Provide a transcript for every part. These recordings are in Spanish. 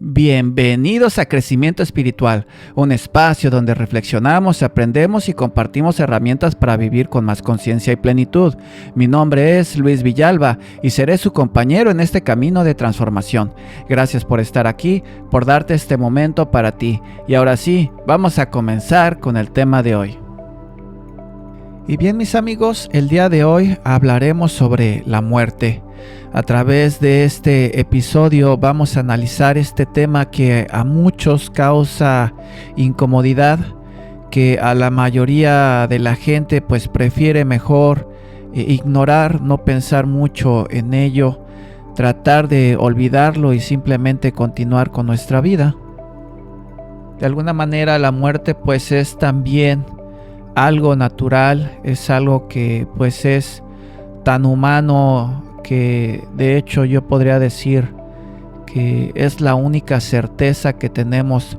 Bienvenidos a Crecimiento Espiritual, un espacio donde reflexionamos, aprendemos y compartimos herramientas para vivir con más conciencia y plenitud. Mi nombre es Luis Villalba y seré su compañero en este camino de transformación. Gracias por estar aquí, por darte este momento para ti. Y ahora sí, vamos a comenzar con el tema de hoy. Y bien, mis amigos, el día de hoy hablaremos sobre la muerte. A través de este episodio vamos a analizar este tema que a muchos causa incomodidad, que a la mayoría de la gente pues prefiere mejor ignorar, no pensar mucho en ello, tratar de olvidarlo y simplemente continuar con nuestra vida. De alguna manera la muerte pues es también algo natural, es algo que pues es tan humano que de hecho yo podría decir que es la única certeza que tenemos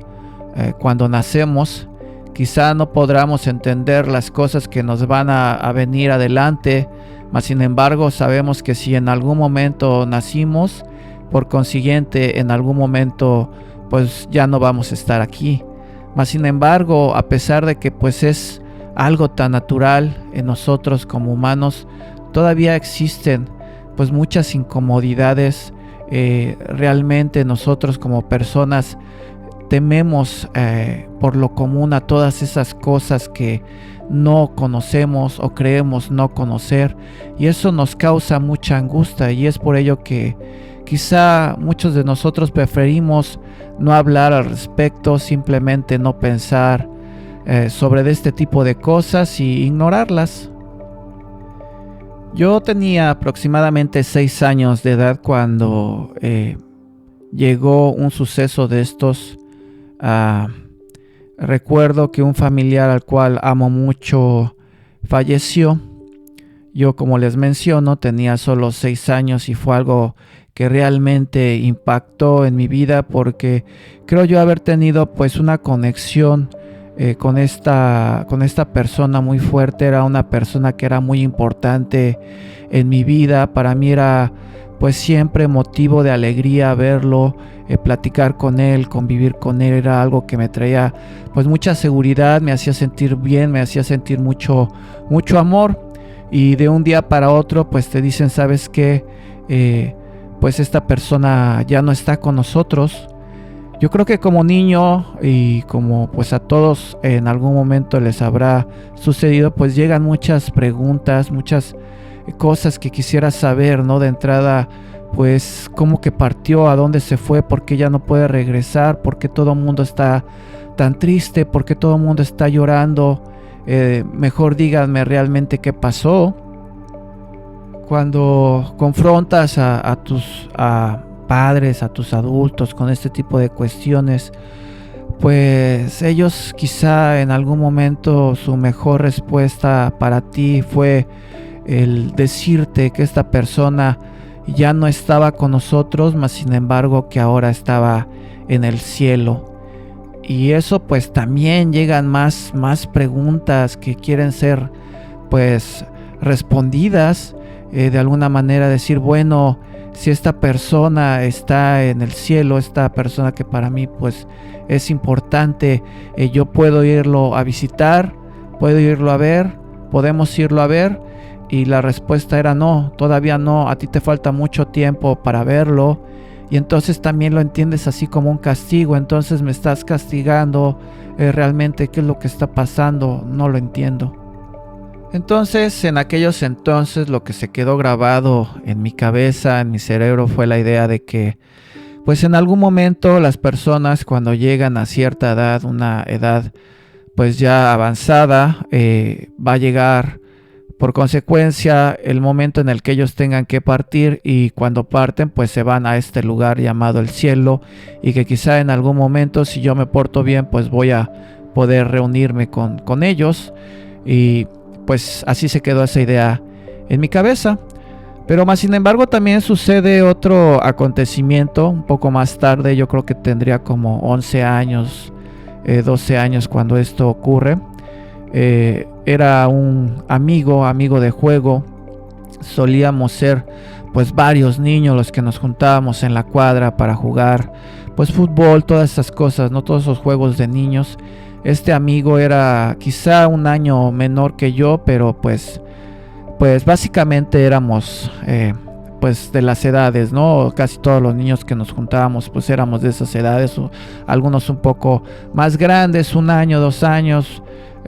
cuando nacemos. Quizá no podamos entender las cosas que nos van a venir adelante, mas sin embargo sabemos que si en algún momento nacimos, por consiguiente en algún momento pues ya no vamos a estar aquí. Mas sin embargo, a pesar de que pues es algo tan natural en nosotros como humanos, todavía existen pues muchas incomodidades. Realmente nosotros como personas tememos por lo común a todas esas cosas que no conocemos o creemos no conocer, y eso nos causa mucha angustia, y es por ello que quizá muchos de nosotros preferimos no hablar al respecto, simplemente no pensar sobre este tipo de cosas y ignorarlas. Yo tenía aproximadamente 6 años de edad cuando llegó un suceso de estos. Recuerdo que un familiar al cual amo mucho falleció. Yo, como les menciono, tenía solo 6 años y fue algo que realmente impactó en mi vida, porque creo yo haber tenido pues una conexión con esta persona muy fuerte. Era una persona que era muy importante en mi vida. Para mí era pues siempre motivo de alegría verlo, platicar con él, convivir con él. Era algo que me traía pues mucha seguridad, me hacía sentir bien, me hacía sentir mucho amor. Y de un día para otro pues te dicen, ¿sabes qué? Pues esta persona ya no está con nosotros. Yo creo que como niño, y como pues a todos en algún momento les habrá sucedido, pues llegan muchas preguntas, muchas cosas que quisiera saber, ¿no? De entrada, pues cómo que partió, a dónde se fue, por qué ya no puede regresar, por qué todo el mundo está tan triste, por qué todo el mundo está llorando. Mejor díganme realmente qué pasó. Cuando confrontas a tus padres, a tus adultos con este tipo de cuestiones, pues ellos quizá en algún momento su mejor respuesta para ti fue el decirte que esta persona ya no estaba con nosotros, mas sin embargo que ahora estaba en el cielo. Y eso pues también llegan más preguntas que quieren ser pues respondidas, de alguna manera decir, bueno, si esta persona está en el cielo, esta persona que para mí pues es importante, yo puedo irlo a visitar, puedo irlo a ver, podemos irlo a ver. Y la respuesta era no, todavía no, a ti te falta mucho tiempo para verlo. Y entonces también lo entiendes así como un castigo. Entonces me estás castigando, realmente qué es lo que está pasando, no lo entiendo. Entonces, en aquellos entonces, lo que se quedó grabado en mi cabeza, en mi cerebro, fue la idea de que pues en algún momento las personas, cuando llegan a cierta edad, una edad pues ya avanzada, va a llegar por consecuencia el momento en el que ellos tengan que partir, y cuando parten pues se van a este lugar llamado el cielo, y que quizá en algún momento, si yo me porto bien, pues voy a poder reunirme con ellos. Y pues así se quedó esa idea en mi cabeza. Pero más sin embargo también sucede otro acontecimiento un poco más tarde. Yo creo que tendría como 11 años, 12 años cuando esto ocurre. Era un amigo de juego. Solíamos ser pues varios niños los que nos juntábamos en la cuadra para jugar pues fútbol, todas esas cosas, ¿no? Todos esos juegos de niños. Este amigo era quizá un año menor que yo, pero pues básicamente éramos pues de las edades, ¿no? Casi todos los niños que nos juntábamos pues éramos de esas edades, o algunos un poco más grandes, 1 año, 2 años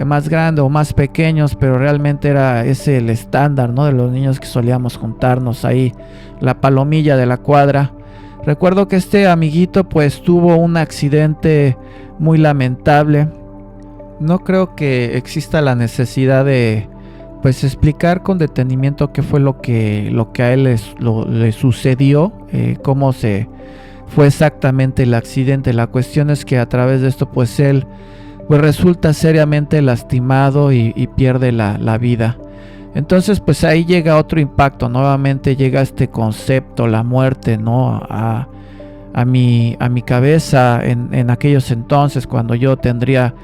más grande o más pequeños, pero realmente era ese el estándar, ¿no? De los niños que solíamos juntarnos ahí, la palomilla de la cuadra. Recuerdo que este amiguito pues tuvo un accidente muy lamentable. No creo que exista la necesidad de pues explicar con detenimiento qué fue lo que a él le sucedió, cómo se fue exactamente el accidente. La cuestión es que a través de esto pues él pues resulta seriamente lastimado y pierde la vida. Entonces pues ahí llega otro impacto, nuevamente llega este concepto, la muerte, ¿no? A mi cabeza en aquellos entonces, cuando yo tendría,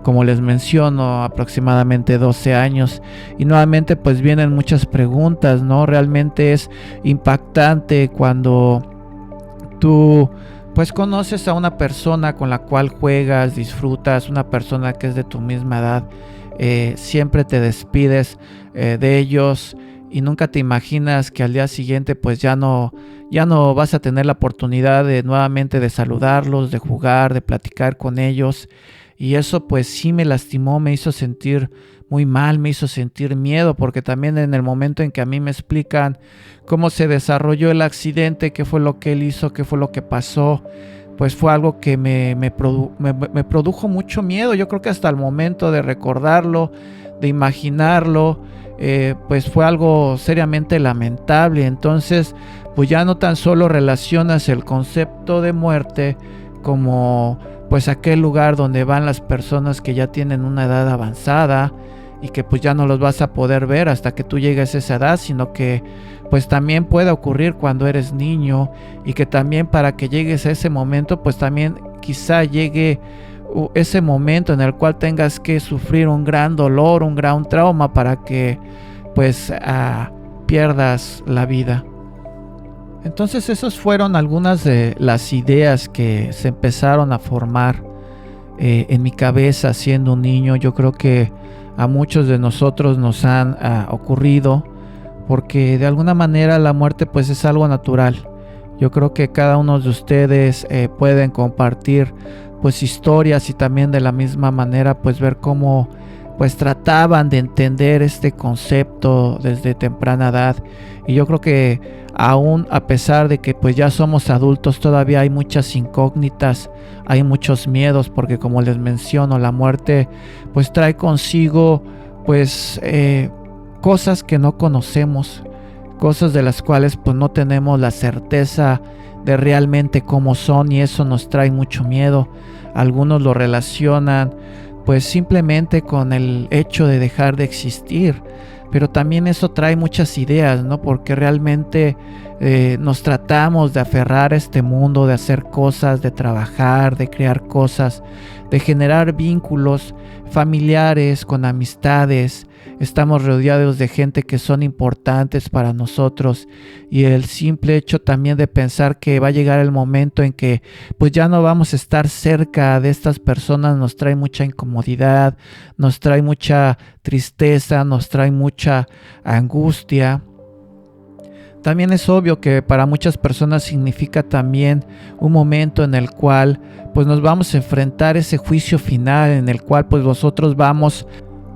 como les menciono, aproximadamente 12 años. Y nuevamente pues vienen muchas preguntas, ¿no? Realmente es impactante cuando tú pues conoces a una persona con la cual juegas, disfrutas, una persona que es de tu misma edad, siempre te despides de ellos y nunca te imaginas que al día siguiente pues ya no vas a tener la oportunidad de nuevamente de saludarlos, de jugar, de platicar con ellos. Y eso pues sí me lastimó, me hizo sentir muy mal, me hizo sentir miedo, porque también en el momento en que a mí me explican cómo se desarrolló el accidente, qué fue lo que él hizo, qué fue lo que pasó, pues fue algo que me produjo mucho miedo. Yo creo que hasta el momento de recordarlo, de imaginarlo, pues fue algo seriamente lamentable. Entonces pues ya no tan solo relacionas el concepto de muerte como pues aquel lugar donde van las personas que ya tienen una edad avanzada y que pues ya no los vas a poder ver hasta que tú llegues a esa edad, sino que pues también puede ocurrir cuando eres niño, y que también para que llegues a ese momento pues también quizá llegue ese momento en el cual tengas que sufrir un gran dolor, un gran trauma para que pues pierdas la vida. Entonces esas fueron algunas de las ideas que se empezaron a formar en mi cabeza siendo un niño. Yo creo que a muchos de nosotros nos han ocurrido, porque de alguna manera la muerte pues es algo natural. Yo creo que cada uno de ustedes pueden compartir pues historias, y también de la misma manera pues ver cómo pues trataban de entender este concepto desde temprana edad. Y yo creo que aún a pesar de que pues ya somos adultos, todavía hay muchas incógnitas, hay muchos miedos, porque como les menciono, la muerte pues trae consigo pues cosas que no conocemos, cosas de las cuales pues no tenemos la certeza de realmente cómo son, y eso nos trae mucho miedo. Algunos lo relacionan pues simplemente con el hecho de dejar de existir, pero también eso trae muchas ideas, ¿no? Porque realmente nos tratamos de aferrar a este mundo, de hacer cosas, de trabajar, de crear cosas, de generar vínculos familiares, con amistades. Estamos rodeados de gente que son importantes para nosotros, y el simple hecho también de pensar que va a llegar el momento en que pues ya no vamos a estar cerca de estas personas nos trae mucha incomodidad, nos trae mucha tristeza, nos trae mucha angustia. También es obvio que para muchas personas significa también un momento en el cual pues nos vamos a enfrentar ese juicio final, en el cual pues nosotros vamos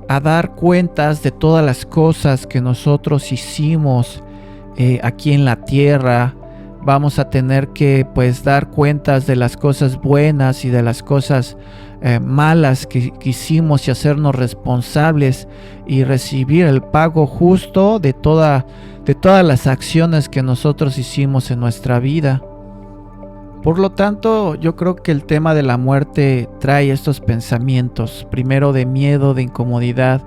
a dar cuentas de todas las cosas que nosotros hicimos aquí en la tierra. Vamos a tener que pues dar cuentas de las cosas buenas y de las cosas malas que hicimos, y hacernos responsables y recibir el pago justo de todas las acciones que nosotros hicimos en nuestra vida. Por lo tanto, yo creo que el tema de la muerte trae estos pensamientos, primero de miedo, de incomodidad,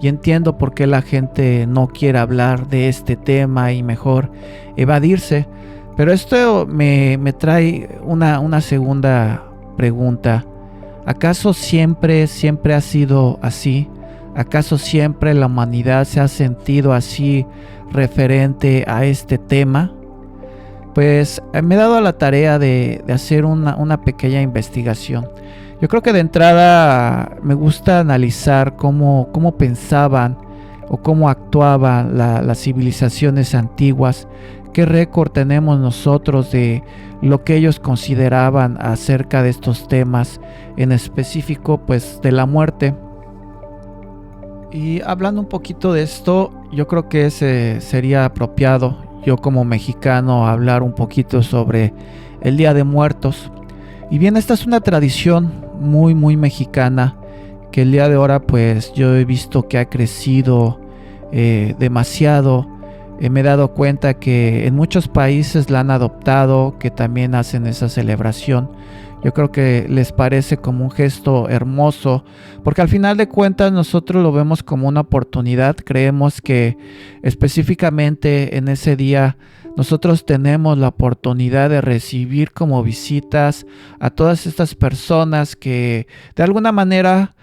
y entiendo por qué la gente no quiere hablar de este tema y mejor evadirse. Pero esto me trae una segunda pregunta. ¿Acaso siempre ha sido así? ¿Acaso siempre la humanidad se ha sentido así referente a este tema? pues me he dado a la tarea de hacer una pequeña investigación. Yo creo que de entrada me gusta analizar cómo pensaban o cómo actuaban las civilizaciones antiguas, qué récord tenemos nosotros de lo que ellos consideraban acerca de estos temas, en específico pues de la muerte. Y hablando un poquito de esto, yo creo que sería apropiado, yo como mexicano, hablar un poquito sobre el Día de Muertos. Y bien, esta es una tradición muy mexicana, que el día de ahora pues yo he visto que ha crecido demasiado. Me he dado cuenta que en muchos países la han adoptado, que también hacen esa celebración. Yo creo que les parece como un gesto hermoso, porque al final de cuentas nosotros lo vemos como una oportunidad. Creemos que específicamente en ese día nosotros tenemos la oportunidad de recibir como visitas a todas estas personas que de alguna manera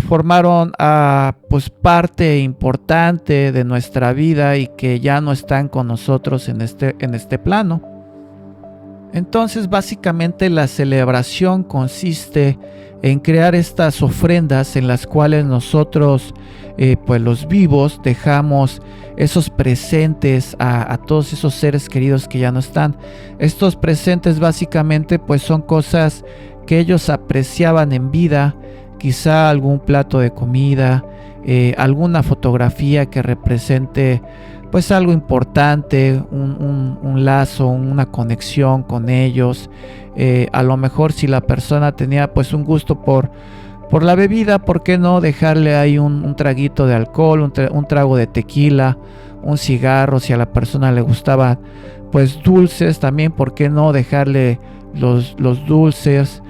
formaron pues parte importante de nuestra vida y que ya no están con nosotros en este plano. Entonces básicamente la celebración consiste en crear estas ofrendas en las cuales nosotros pues los vivos dejamos esos presentes a todos esos seres queridos que ya no están. Estos presentes básicamente pues son cosas que ellos apreciaban en vida, quizá algún plato de comida, alguna fotografía que represente pues algo importante, un lazo, una conexión con ellos. A lo mejor si la persona tenía pues un gusto por la bebida, ¿por qué no dejarle ahí un traguito de alcohol, un trago de tequila, un cigarro? Si a la persona le gustaba pues dulces, también ¿por qué no dejarle los dulces?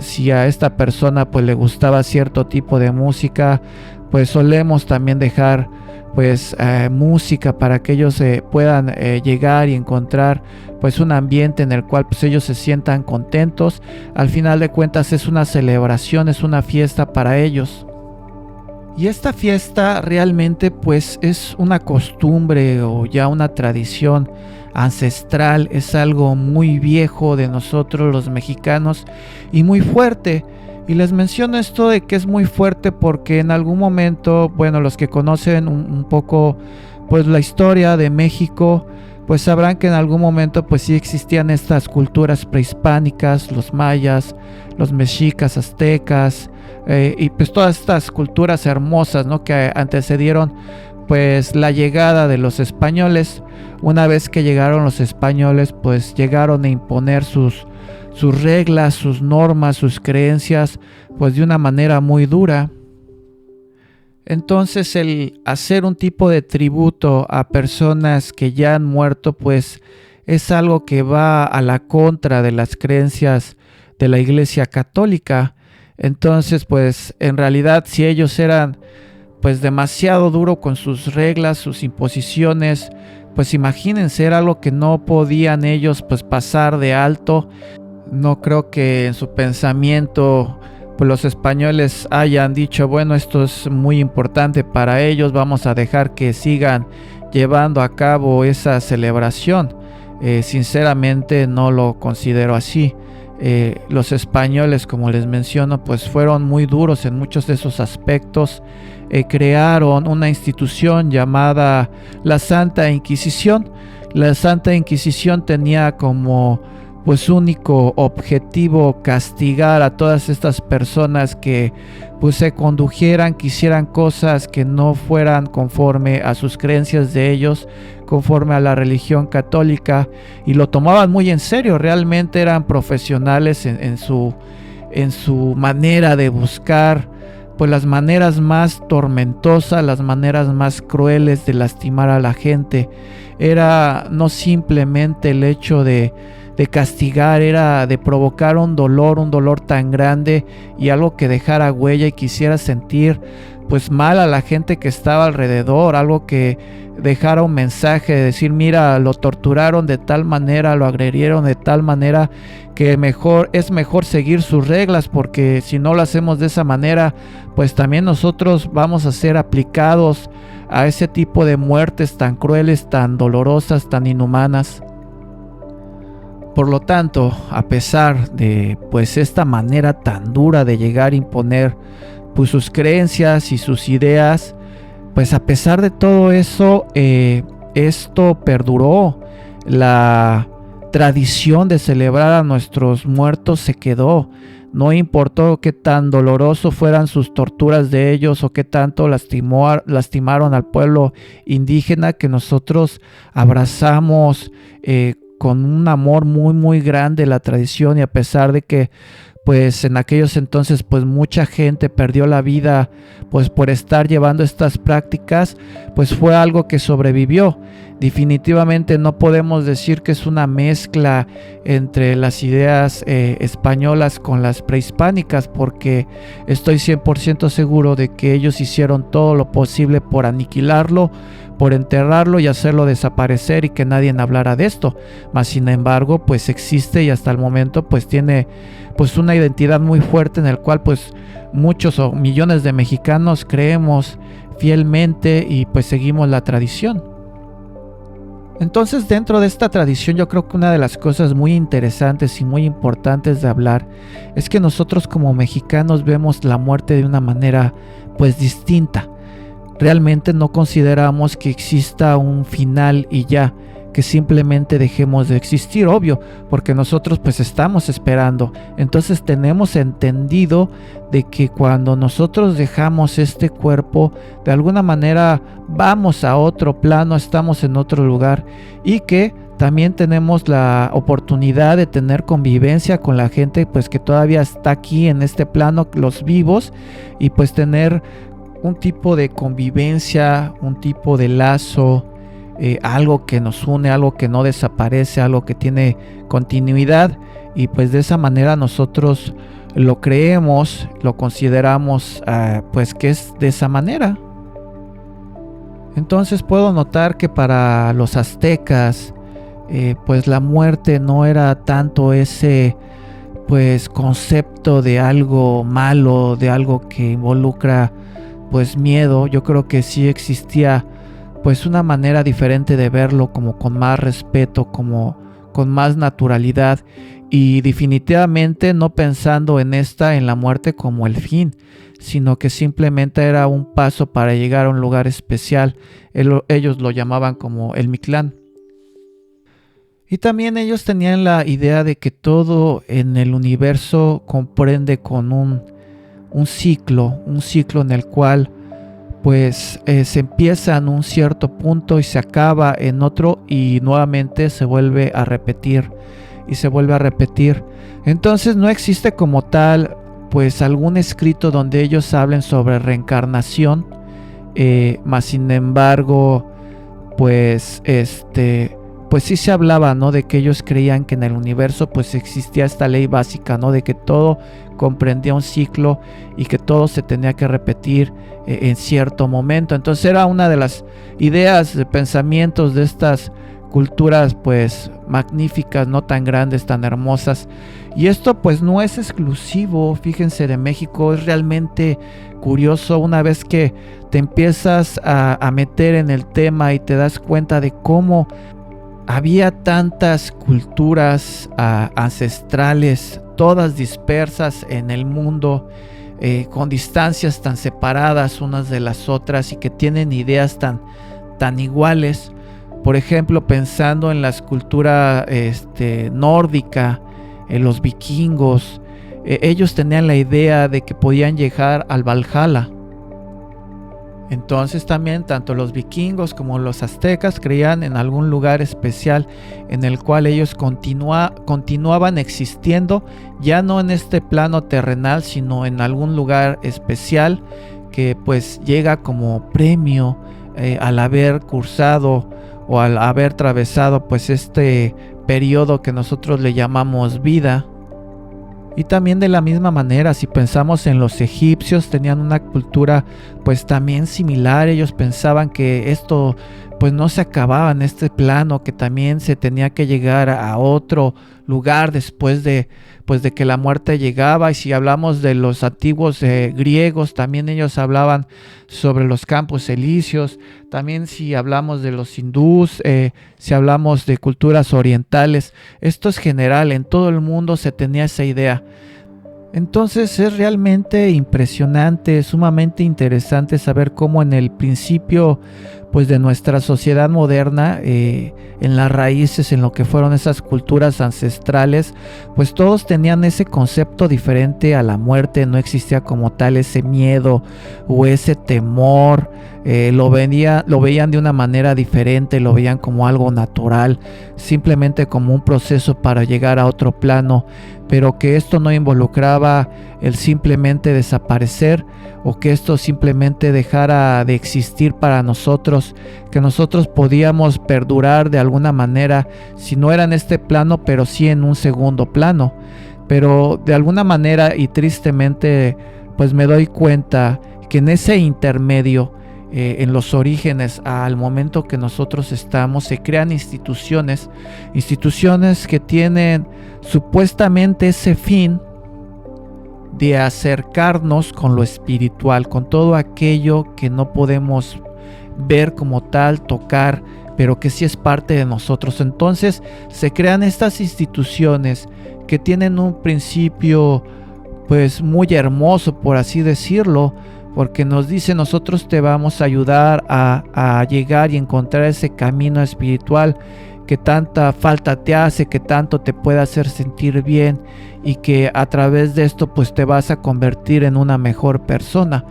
Si a esta persona pues le gustaba cierto tipo de música, pues solemos también dejar pues música para que ellos puedan llegar y encontrar pues un ambiente en el cual pues ellos se sientan contentos. Al final de cuentas es una celebración, es una fiesta para ellos. Y esta fiesta realmente pues es una costumbre o ya una tradición ancestral, es algo muy viejo de nosotros los mexicanos y muy fuerte. Y les menciono esto de que es muy fuerte porque en algún momento, bueno, los que conocen un poco pues la historia de México, pues sabrán que en algún momento pues sí existían estas culturas prehispánicas, los mayas, los mexicas, aztecas, y pues todas estas culturas hermosas, ¿no?, que antecedieron pues la llegada de los españoles. Una vez que llegaron los españoles, pues llegaron a imponer sus reglas, sus normas, sus creencias, pues de una manera muy dura. Entonces el hacer un tipo de tributo a personas que ya han muerto, pues es algo que va a la contra de las creencias de la Iglesia Católica. Entonces pues en realidad si ellos eran pues demasiado duro con sus reglas, sus imposiciones, pues imagínense, era algo que no podían ellos pues pasar de alto. No creo que en su pensamiento pues los españoles hayan dicho, bueno, esto es muy importante para ellos, vamos a dejar que sigan llevando a cabo esa celebración. Sinceramente no lo considero así. Los españoles, como les menciono, pues fueron muy duros en muchos de esos aspectos. Crearon una institución llamada la Santa Inquisición. La Santa Inquisición tenía como pues único objetivo castigar a todas estas personas que pues se condujeran, que hicieran cosas que no fueran conforme a sus creencias de ellos, conforme a la religión católica, y lo tomaban muy en serio. Realmente eran profesionales en su manera de buscar pues las maneras más tormentosas, las maneras más crueles de lastimar a la gente. Era no simplemente el hecho de castigar, era de provocar un dolor tan grande y algo que dejara huella y quisiera sentir pues mal a la gente que estaba alrededor, algo que dejara un mensaje de decir, mira, lo torturaron de tal manera, lo agredieron de tal manera que es mejor seguir sus reglas, porque si no lo hacemos de esa manera, pues también nosotros vamos a ser aplicados a ese tipo de muertes tan crueles, tan dolorosas, tan inhumanas. Por lo tanto, a pesar de pues esta manera tan dura de llegar a imponer pues sus creencias y sus ideas, pues a pesar de todo eso, esto perduró. La tradición de celebrar a nuestros muertos se quedó. No importó qué tan doloroso fueran sus torturas de ellos o qué tanto lastimaron al pueblo indígena, que nosotros abrazamos con un amor muy muy grande la tradición, y a pesar de que pues en aquellos entonces pues mucha gente perdió la vida pues por estar llevando estas prácticas, pues fue algo que sobrevivió. Definitivamente no podemos decir que es una mezcla entre las ideas españolas con las prehispánicas, porque estoy 100% seguro de que ellos hicieron todo lo posible por aniquilarlo, por enterrarlo y hacerlo desaparecer y que nadie hablara de esto. Mas sin embargo pues existe, y hasta el momento pues tiene pues una identidad muy fuerte en el cual pues muchos o millones de mexicanos creemos fielmente y pues seguimos la tradición. Entonces, dentro de esta tradición, yo creo que una de las cosas muy interesantes y muy importantes de hablar es que nosotros como mexicanos vemos la muerte de una manera pues distinta. Realmente no consideramos que exista un final y ya, que simplemente dejemos de existir, obvio, porque nosotros pues estamos esperando. Entonces tenemos entendido de que cuando nosotros dejamos este cuerpo, de alguna manera vamos a otro plano, estamos en otro lugar, y que también tenemos la oportunidad de tener convivencia con la gente pues que todavía está aquí en este plano, los vivos, y pues tener un tipo de convivencia, un tipo de lazo, algo que nos une, algo que no desaparece, algo que tiene continuidad, y pues de esa manera nosotros lo creemos, lo consideramos pues que es de esa manera. Entonces puedo notar que para los aztecas pues la muerte no era tanto ese pues concepto de algo malo, de algo que involucra pues miedo. Yo creo que sí existía pues una manera diferente de verlo, como con más respeto, como con más naturalidad, y definitivamente no pensando en la muerte como el fin, sino que simplemente era un paso para llegar a un lugar especial. Ellos lo llamaban como el Mictlán. Y también ellos tenían la idea de que todo en el universo comprende con un ciclo en el cual pues se empieza en un cierto punto y se acaba en otro, y nuevamente se vuelve a repetir y se vuelve a repetir. Entonces no existe como tal pues algún escrito donde ellos hablen sobre reencarnación, mas sin embargo pues pues sí se hablaba, ¿no?, de que ellos creían que en el universo pues existía esta ley básica, ¿no?, de que todo comprendía un ciclo y que todo se tenía que repetir en cierto momento. Entonces era una de las ideas, de pensamientos de estas culturas pues magníficas, no tan grandes, tan hermosas. Y esto pues no es exclusivo, fíjense, de México. Es realmente curioso una vez que te empiezas a meter en el tema y te das cuenta de cómo había tantas culturas ancestrales, todas dispersas en el mundo, con distancias tan separadas unas de las otras, y que tienen ideas tan iguales. Por ejemplo, pensando en la cultura nórdica, los vikingos, ellos tenían la idea de que podían llegar al Valhalla. Entonces también tanto los vikingos como los aztecas creían en algún lugar especial en el cual ellos continuaban existiendo, ya no en este plano terrenal, sino en algún lugar especial que pues llega como premio al haber cursado o al haber atravesado pues este periodo que nosotros le llamamos vida. Y también de la misma manera, si pensamos en los egipcios, tenían una cultura pues también similar. Ellos pensaban que esto pues no se acababa en este plano, que también se tenía que llegar a otro lugar después de que la muerte llegaba. Y si hablamos de los antiguos griegos, también ellos hablaban sobre los campos elíseos. También si hablamos de los hindús, si hablamos de culturas orientales, esto es general, en todo el mundo se tenía esa idea. Entonces es realmente impresionante, sumamente interesante saber cómo en el principio pues de nuestra sociedad moderna, en las raíces, en lo que fueron esas culturas ancestrales, pues todos tenían ese concepto diferente a la muerte. No existía como tal ese miedo o ese temor. Lo veían de una manera diferente, lo veían como algo natural, simplemente como un proceso para llegar a otro plano, pero que esto no involucraba el simplemente desaparecer, o que esto simplemente dejara de existir para nosotros, que nosotros podíamos perdurar de alguna manera, si no era en este plano, pero sí en un segundo plano. Pero de alguna manera, y tristemente, pues me doy cuenta que en ese intermedio, en los orígenes al momento que nosotros estamos, se crean instituciones que tienen supuestamente ese fin de acercarnos con lo espiritual, con todo aquello que no podemos ver como tal, tocar, pero que sí es parte de nosotros. Entonces se crean estas instituciones que tienen un principio pues muy hermoso, por así decirlo, porque nos dice: nosotros te vamos a ayudar a llegar y encontrar ese camino espiritual que tanta falta te hace, que tanto te puede hacer sentir bien, y que a través de esto pues te vas a convertir en una mejor persona.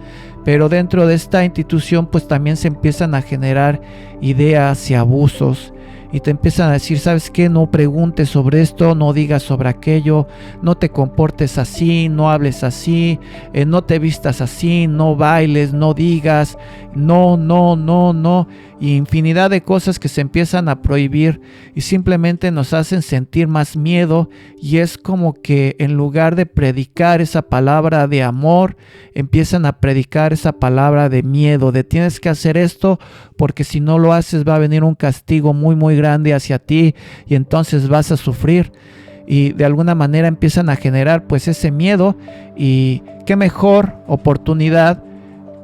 Pero dentro de esta institución pues también se empiezan a generar ideas y abusos, y te empiezan a decir: ¿sabes qué? No preguntes sobre esto, no digas sobre aquello, no te comportes así, no hables así, no te vistas así, no bailes, no digas, no, y infinidad de cosas que se empiezan a prohibir y simplemente nos hacen sentir más miedo. Y es como que en lugar de predicar esa palabra de amor, empiezan a predicar esa palabra de miedo, de tienes que hacer esto porque si no lo haces va a venir un castigo muy muy grande hacia ti y entonces vas a sufrir. Y de alguna manera empiezan a generar pues ese miedo, y qué mejor oportunidad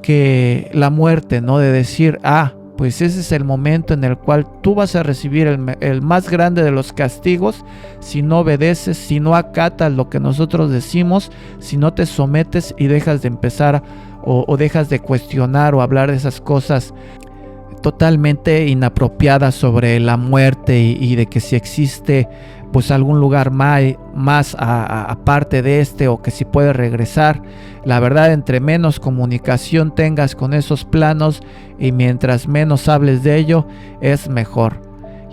que la muerte, ¿no? De decir: pues ese es el momento en el cual tú vas a recibir el más grande de los castigos si no obedeces, si no acatas lo que nosotros decimos, si no te sometes y dejas de empezar o dejas de cuestionar o hablar de esas cosas totalmente inapropiadas sobre la muerte, y de que si existe pues algún lugar más aparte de este, o que si puedes regresar. La verdad, entre menos comunicación tengas con esos planos y mientras menos hables de ello, es mejor.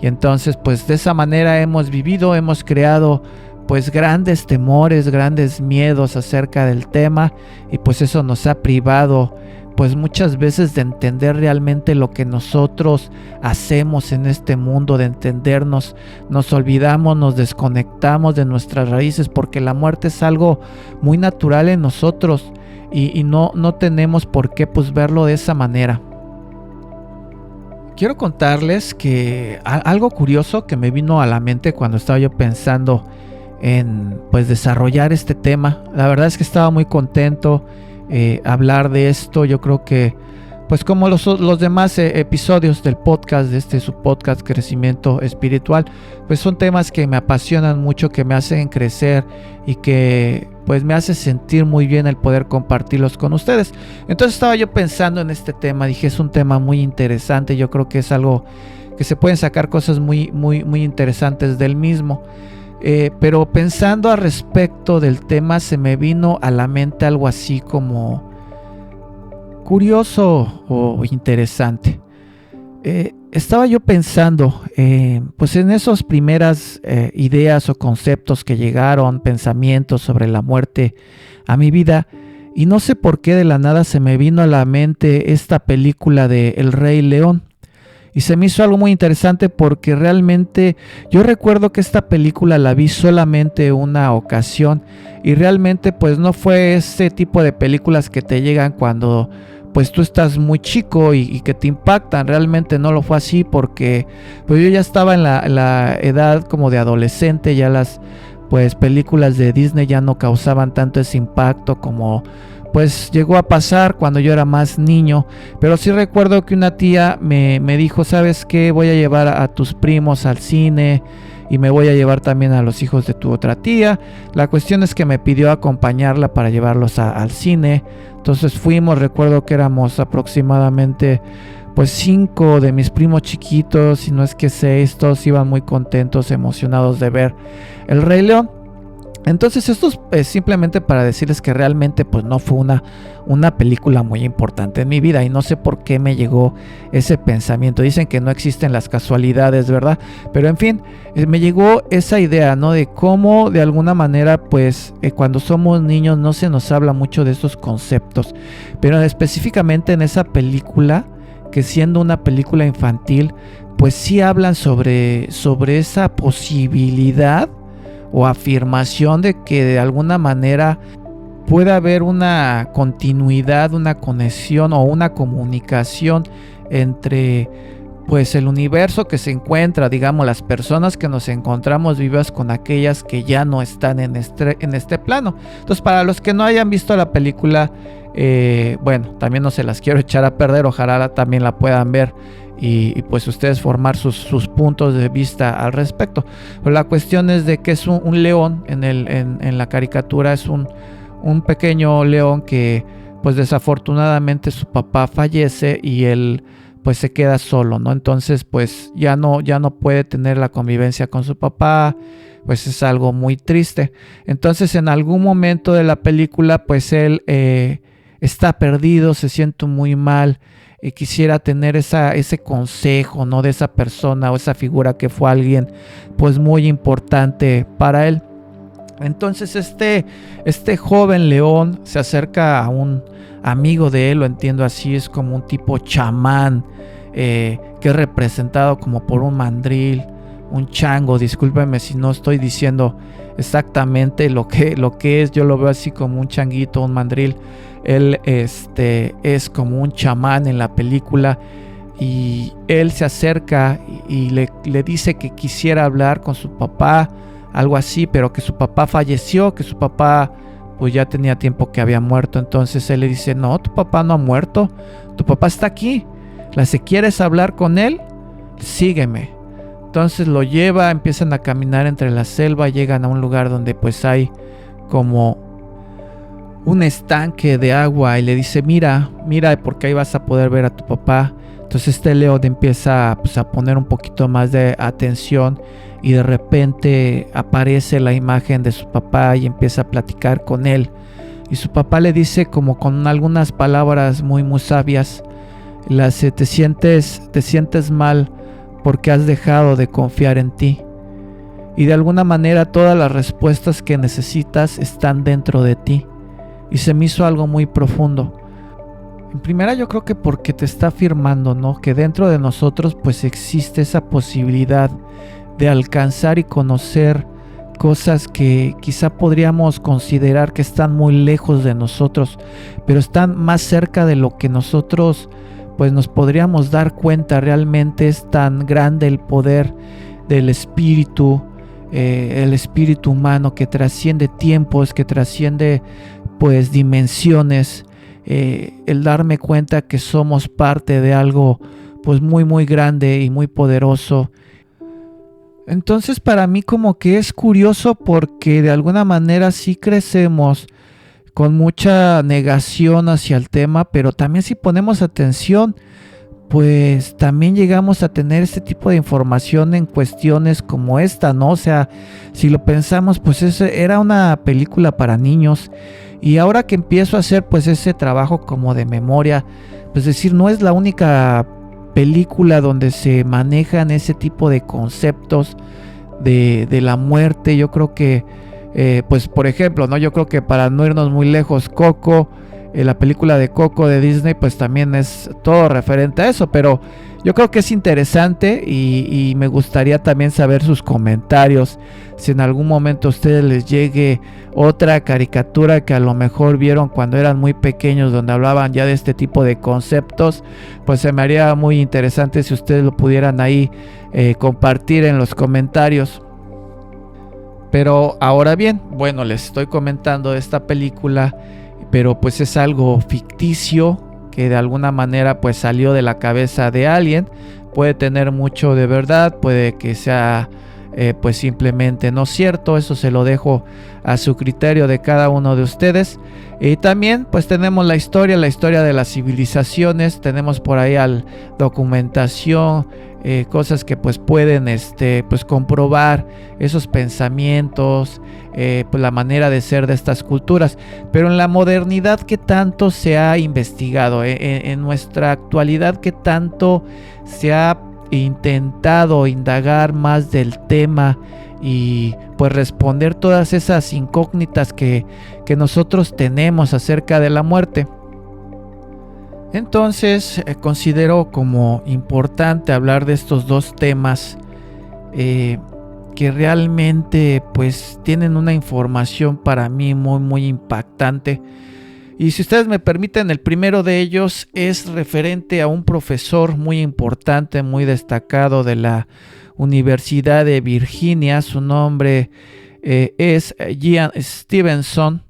Y entonces pues de esa manera hemos vivido, hemos creado pues grandes temores, grandes miedos acerca del tema, y pues eso nos ha privado pues muchas veces de entender realmente lo que nosotros hacemos en este mundo, de entendernos. Nos olvidamos, nos desconectamos de nuestras raíces, porque la muerte es algo muy natural en nosotros, y no tenemos por qué pues verlo de esa manera. Quiero contarles que algo curioso que me vino a la mente cuando estaba yo pensando en pues desarrollar este tema. La verdad es que estaba muy contento hablar de esto. Yo creo que pues como los demás episodios del podcast, de su podcast Crecimiento Espiritual, pues son temas que me apasionan mucho, que me hacen crecer y que pues me hace sentir muy bien el poder compartirlos con ustedes. Entonces estaba yo pensando en este tema, dije: es un tema muy interesante, yo creo que es algo que se pueden sacar cosas muy interesantes del mismo. Pero pensando al respecto del tema, se me vino a la mente algo así como curioso o interesante. Estaba yo pensando pues en esas primeras ideas o conceptos que llegaron, pensamientos sobre la muerte a mi vida, y no sé por qué de la nada se me vino a la mente esta película de El Rey León. Y se me hizo algo muy interesante porque realmente yo recuerdo que esta película la vi solamente una ocasión, y realmente pues no fue ese tipo de películas que te llegan cuando pues tú estás muy chico y que te impactan. Realmente no lo fue así, porque pues yo ya estaba en la edad como de adolescente. Ya las pues películas de Disney ya no causaban tanto ese impacto como pues llegó a pasar cuando yo era más niño. Pero sí recuerdo que una tía me dijo: ¿sabes qué? Voy a llevar a tus primos al cine y me voy a llevar también a los hijos de tu otra tía. La cuestión es que me pidió acompañarla para llevarlos al cine. Entonces fuimos. Recuerdo que éramos aproximadamente pues 5 de mis primos chiquitos, si no es que 6. Todos iban muy contentos, emocionados de ver El Rey León. Entonces esto es simplemente para decirles que realmente pues no fue una película muy importante en mi vida, y no sé por qué me llegó ese pensamiento. Dicen que no existen las casualidades, ¿verdad? Pero en fin, me llegó esa idea, ¿no? De cómo de alguna manera pues cuando somos niños no se nos habla mucho de estos conceptos, pero específicamente en esa película, que siendo una película infantil, pues sí hablan sobre esa posibilidad o afirmación de que de alguna manera puede haber una continuidad, una conexión o una comunicación entre pues el universo que se encuentra, digamos, las personas que nos encontramos vivas con aquellas que ya no están en este plano. Entonces, para los que no hayan visto la película, bueno, también no se las quiero echar a perder. Ojalá también la puedan ver y pues ustedes formar sus puntos de vista al respecto. Pero la cuestión es de que es un león. En la caricatura es un pequeño león que pues desafortunadamente su papá fallece y él pues se queda solo, ¿no? Entonces pues ya no puede tener la convivencia con su papá. Pues es algo muy triste. Entonces en algún momento de la película pues él está perdido, se siente muy mal. Quisiera tener ese consejo, ¿no? De esa persona o esa figura que fue alguien pues muy importante para él. Entonces este joven león se acerca a un amigo de él, lo entiendo así, es como un tipo chamán, que es representado como por un mandril, un chango. Discúlpenme si no estoy diciendo exactamente lo que es. Yo lo veo así como un changuito, un mandril. Él es como un chamán en la película, y él se acerca y le dice que quisiera hablar con su papá, algo así, pero que su papá falleció, que su papá pues ya tenía tiempo que había muerto. Entonces él le dice: no, tu papá no ha muerto, tu papá está aquí. Si quieres hablar con él, sígueme. Entonces lo lleva, empiezan a caminar entre la selva, llegan a un lugar donde pues hay como un estanque de agua, y le dice: mira, porque ahí vas a poder ver a tu papá. Entonces este león empieza pues a poner un poquito más de atención, y de repente aparece la imagen de su papá y empieza a platicar con él. Y su papá le dice como con algunas palabras muy muy sabias: te sientes mal porque has dejado de confiar en ti, y de alguna manera todas las respuestas que necesitas están dentro de ti. Y se me hizo algo muy profundo. En primera, yo creo que porque te está afirmando, ¿no? Que dentro de nosotros pues existe esa posibilidad de alcanzar y conocer cosas que quizá podríamos considerar que están muy lejos de nosotros, pero están más cerca de lo que nosotros pues nos podríamos dar cuenta. Realmente es tan grande el poder del espíritu, el espíritu humano, que trasciende tiempos, que trasciende pues dimensiones. El darme cuenta que somos parte de algo pues muy muy grande y muy poderoso. Entonces para mí como que es curioso, porque de alguna manera sí crecemos con mucha negación hacia el tema, pero también si ponemos atención pues también llegamos a tener este tipo de información en cuestiones como esta, ¿no? O sea, si lo pensamos, pues era una película para niños, y ahora que empiezo a hacer pues ese trabajo como de memoria, pues decir, no es la única película donde se manejan ese tipo de conceptos de la muerte. Yo creo que pues por ejemplo, ¿no? Yo creo que para no irnos muy lejos, Coco, La película de Coco de Disney pues también es todo referente a eso, pero yo creo que es interesante y me gustaría también saber sus comentarios. Si en algún momento a ustedes les llegue otra caricatura que a lo mejor vieron cuando eran muy pequeños, donde hablaban ya de este tipo de conceptos, pues se me haría muy interesante si ustedes lo pudieran ahí compartir en los comentarios. Pero ahora bien, bueno, les estoy comentando de esta película, pero pues es algo ficticio que de alguna manera pues salió de la cabeza de alguien. Puede tener mucho de verdad, puede que sea pues simplemente no cierto. Eso se lo dejo a su criterio de cada uno de ustedes. Y también pues tenemos la historia de las civilizaciones. Tenemos por ahí documentación, cosas que pues pueden pues comprobar esos pensamientos, pues la manera de ser de estas culturas. Pero en la modernidad, ¿qué tanto se ha investigado? En nuestra actualidad, ¿qué tanto se ha intentado indagar más del tema y pues responder todas esas incógnitas que nosotros tenemos acerca de la muerte? Entonces considero como importante hablar de estos dos temas que realmente pues tienen una información para mí muy impactante. Y si ustedes me permiten, el primero de ellos es referente a un profesor muy importante, muy destacado de la Universidad de Virginia. Su nombre es Ian Stevenson.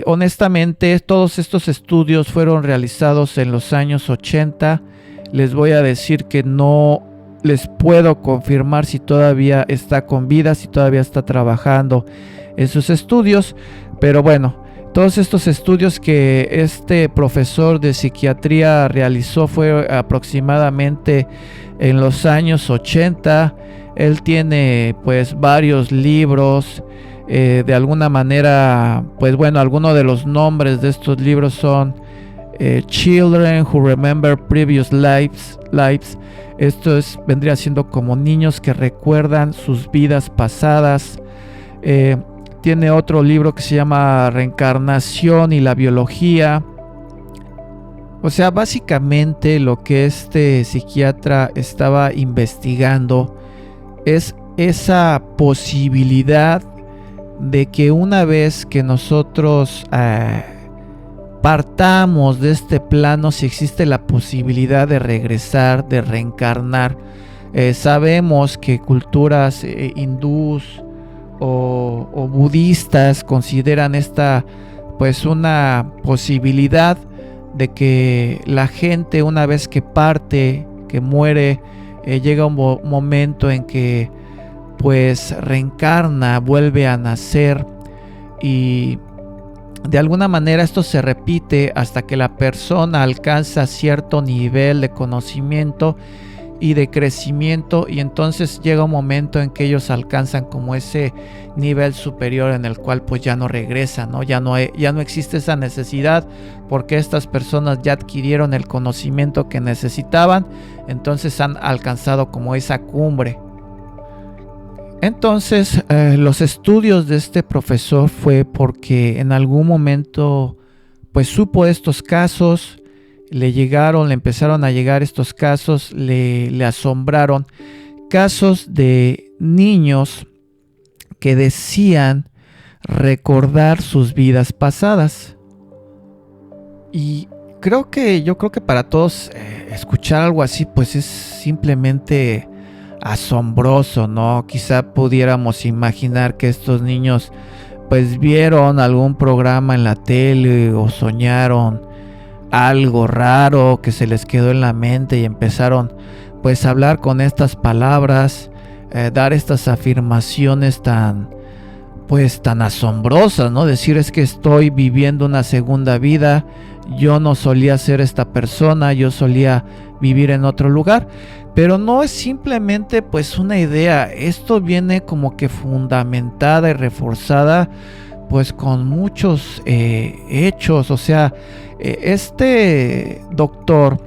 Honestamente, todos estos estudios fueron realizados en los años 80. Les voy a decir que no les puedo confirmar si todavía está con vida, si todavía está trabajando en sus estudios, pero bueno, todos estos estudios que este profesor de psiquiatría realizó fue aproximadamente en los años 80. Él tiene pues varios libros. De alguna manera, pues bueno, algunos de los nombres de estos libros son Children Who Remember Previous Lives. Esto vendría siendo como niños que recuerdan sus vidas pasadas. Tiene otro libro que se llama Reencarnación y la biología. O sea, básicamente lo que este psiquiatra estaba investigando es esa posibilidad de que una vez que nosotros partamos de este plano, si existe la posibilidad de regresar, de reencarnar. Sabemos que culturas hindús o budistas consideran esta pues una posibilidad de que la gente, una vez que parte, que muere, llega un momento en que pues reencarna, vuelve a nacer, y de alguna manera esto se repite hasta que la persona alcanza cierto nivel de conocimiento y de crecimiento, y entonces llega un momento en que ellos alcanzan como ese nivel superior en el cual pues ya no regresan, ¿no? Ya no existe esa necesidad, porque estas personas ya adquirieron el conocimiento que necesitaban, entonces han alcanzado como esa cumbre. Entonces los estudios de este profesor fue porque en algún momento pues supo estos casos, le empezaron a llegar estos casos, le asombraron, casos de niños que decían recordar sus vidas pasadas. Y yo creo que para todos escuchar algo así pues es simplemente asombroso, ¿no? Quizá pudiéramos imaginar que estos niños pues vieron algún programa en la tele o soñaron algo raro que se les quedó en la mente y empezaron pues a hablar con estas palabras, dar estas afirmaciones tan asombrosas, ¿no? Decir, es que estoy viviendo una segunda vida, yo no solía ser esta persona, yo solía vivir en otro lugar. Pero no es simplemente pues una idea, esto viene como que fundamentada y reforzada pues con muchos hechos. O sea, este doctor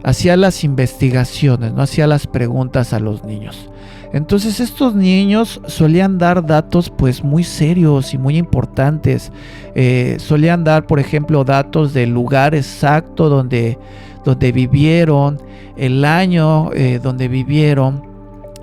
hacía las investigaciones, no hacía las preguntas a los niños. Entonces estos niños solían dar datos pues muy serios y muy importantes. Solían dar, por ejemplo, datos del lugar exacto donde vivieron, el año donde vivieron.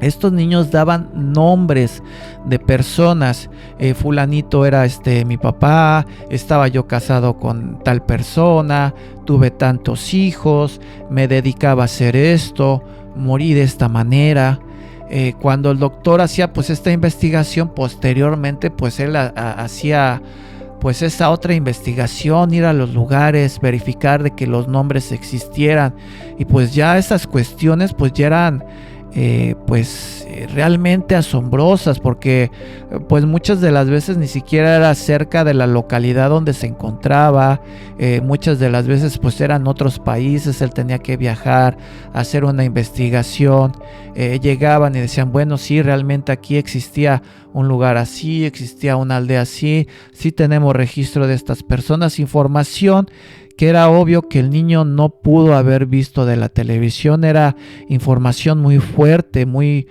Estos niños daban nombres de personas. Fulanito era mi papá, estaba yo casado con tal persona, tuve tantos hijos, me dedicaba a hacer esto, morí de esta manera. Cuando el doctor hacía pues esta investigación, posteriormente pues él hacía pues esa otra investigación, ir a los lugares, verificar de que los nombres existieran, y pues ya esas cuestiones pues ya eran realmente asombrosas, porque pues muchas de las veces ni siquiera era cerca de la localidad donde se encontraba. Muchas de las veces pues eran otros países, él tenía que viajar a hacer una investigación. Llegaban y decían, bueno, sí, realmente aquí existía un lugar así, existía una aldea así, sí tenemos registro de estas personas, información que era obvio que el niño no pudo haber visto de la televisión. Era información muy fuerte, muy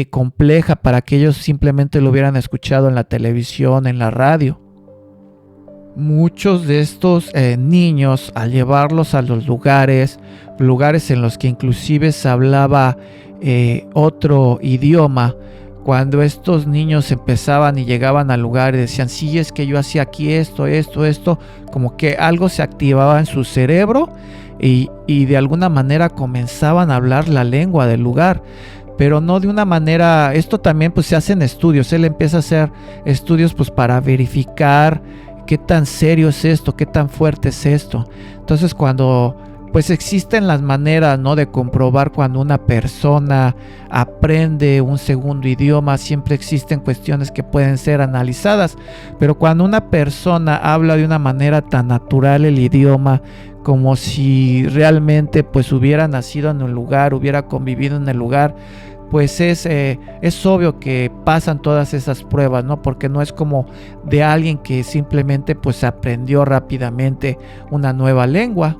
compleja, para que ellos simplemente lo hubieran escuchado en la televisión, en la radio. Muchos de estos niños, al llevarlos a los lugares en los que inclusive se hablaba otro idioma, cuando estos niños empezaban y llegaban al lugar y decían, sí, es que yo hacía aquí esto, como que algo se activaba en su cerebro y de alguna manera comenzaban a hablar la lengua del lugar, pero no de una manera. Esto también pues se hacen estudios. Él empieza a hacer estudios pues para verificar qué tan serio es esto, qué tan fuerte es esto. Entonces cuando pues existen las maneras, ¿no?, de comprobar cuando una persona aprende un segundo idioma. Siempre existen cuestiones que pueden ser analizadas, pero cuando una persona habla de una manera tan natural el idioma, como si realmente pues hubiera nacido en un lugar, hubiera convivido en el lugar, pues es obvio que pasan todas esas pruebas, ¿no? Porque no es como de alguien que simplemente pues aprendió rápidamente una nueva lengua.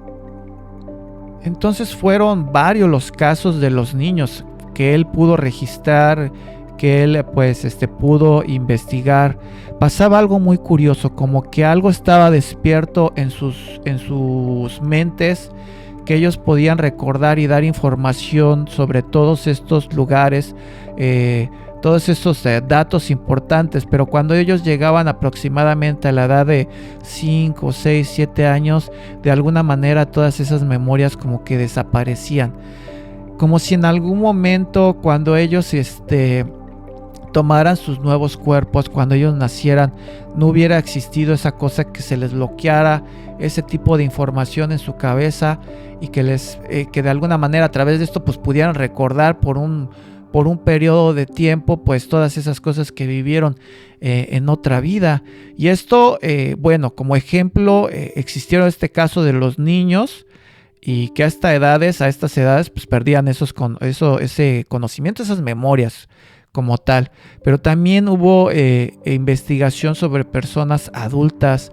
Entonces fueron varios los casos de los niños que él pudo registrar, que él pues pudo investigar. Pasaba algo muy curioso, como que algo estaba despierto en sus mentes, que ellos podían recordar y dar información sobre todos estos lugares, todos esos datos importantes. Pero cuando ellos llegaban aproximadamente a la edad de 5, 6, 7 años, de alguna manera todas esas memorias como que desaparecían, como si en algún momento, cuando ellos tomaran sus nuevos cuerpos, cuando ellos nacieran, no hubiera existido esa cosa que se les bloqueara ese tipo de información en su cabeza, y que de alguna manera a través de esto pues pudieran recordar por un periodo de tiempo pues todas esas cosas que vivieron en otra vida. Y esto, bueno, como ejemplo, existieron este caso de los niños, y que a estas edades pues perdían ese conocimiento, esas memorias como tal. Pero también hubo investigación sobre personas adultas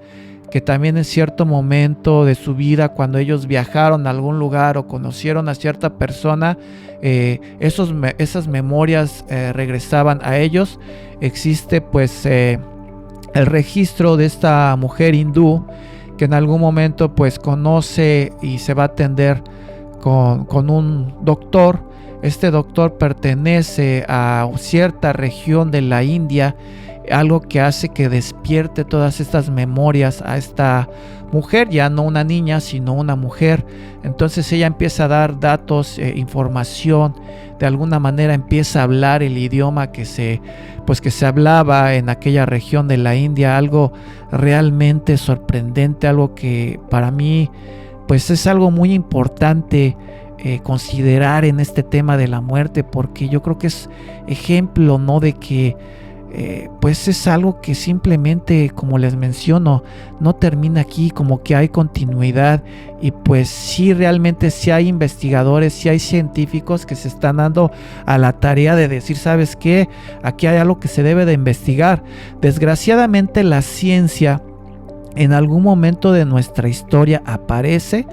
que también en cierto momento de su vida, cuando ellos viajaron a algún lugar o conocieron a cierta persona, esas memorias regresaban a ellos. Existe pues el registro de esta mujer hindú que en algún momento pues conoce y se va a atender con un doctor. Este doctor pertenece a cierta región de la India, algo que hace que despierte todas estas memorias a esta mujer, ya no una niña sino una mujer. Entonces ella empieza a dar datos, información, de alguna manera empieza a hablar el idioma que se hablaba en aquella región de la India. Algo realmente sorprendente, algo que para mí pues es algo muy importante considerar en este tema de la muerte, porque yo creo que es ejemplo, ¿no?, de que pues es algo que simplemente, como les menciono, no termina aquí, como que hay continuidad. Y pues sí, realmente sí hay investigadores, sí hay científicos que se están dando a la tarea de decir, ¿sabes qué? Aquí hay algo que se debe de investigar. Desgraciadamente la ciencia en algún momento de nuestra historia aparece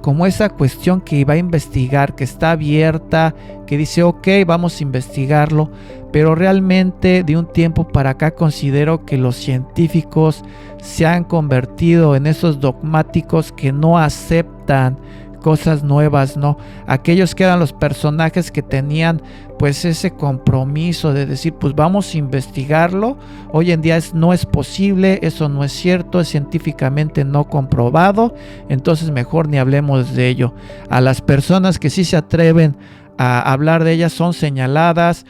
como esa cuestión que va a investigar, que está abierta, que dice ok, vamos a investigarlo, pero realmente de un tiempo para acá considero que los científicos se han convertido en esos dogmáticos que no aceptan cosas nuevas, ¿no? Aquellos que eran los personajes que tenían pues ese compromiso de decir pues vamos a investigarlo, hoy en día no es posible, eso no es cierto, es científicamente no comprobado, entonces mejor ni hablemos de ello. A las personas que sí se atreven a hablar de ellas son señaladas,